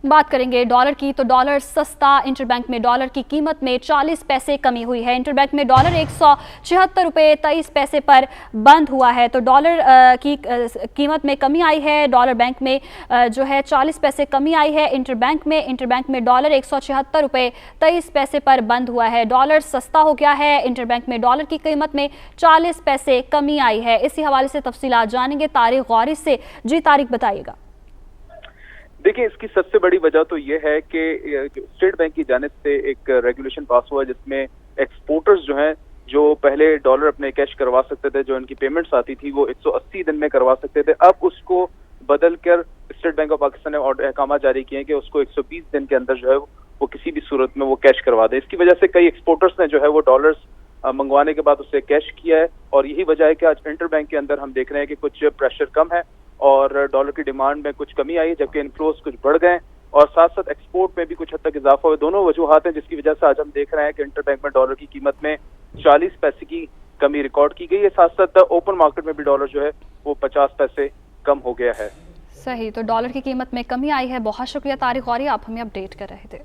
बात करेंगे डॉलर की, तो डॉलर सस्ता। इंटरबैंक में डॉलर की कीमत में 40 पैसे कमी हुई है। इंटरबैंक में डॉलर 176 रुपये 23 पैसे पर बंद हुआ है। तो डॉलर की कीमत में कमी आई है। डॉलर बैंक में जो है 40 पैसे कमी आई है। इंटरबैंक में डॉलर 176 रुपये 23 पैसे पर बंद हुआ है। डॉलर सस्ता हो गया है। इंटरबैंक में डॉलर की कीमत में 40 पैसे कमी आई है। इसी हवाले से तफसीलात जानेंगे तारिक गौरी से। जी तारिक, बताइएगा। देखिए, इसकी सबसे बड़ी वजह तो ये है कि स्टेट बैंक की जानिब से एक रेगुलेशन पास हुआ जिसमें एक्सपोर्टर्स जो हैं, जो पहले डॉलर अपने कैश करवा सकते थे, जो इनकी पेमेंट्स आती थी वो 180 दिन में करवा सकते थे, अब उसको बदल कर स्टेट बैंक ऑफ पाकिस्तान ने अहकाम जारी किए हैं कि उसको 120 दिन के अंदर जो है वो किसी भी सूरत में वो कैश करवा दे। इसकी वजह से कई एक्सपोर्टर्स ने जो है वो डॉलर्स मंगवाने के बाद उससे कैश किया है, और यही वजह है कि आज इंटरबैंक के अंदर हम देख रहे हैं कि कुछ प्रेशर कम है और डॉलर की डिमांड में कुछ कमी आई है, जबकि इनफ्लोज कुछ बढ़ गए और साथ साथ एक्सपोर्ट में भी कुछ हद तक इजाफा हुआ। दोनों वजूहात हैं जिसकी वजह से आज हम देख रहे हैं कि इंटरबैंक में डॉलर की कीमत में 40 पैसे की कमी रिकॉर्ड की गई है। साथ साथ ओपन मार्केट में भी डॉलर जो है वो 50 पैसे कम हो गया है। सही, तो डॉलर की कीमत में कमी आई है। बहुत शुक्रिया तारिक गौरी, आप हमें अपडेट कर रहे थे।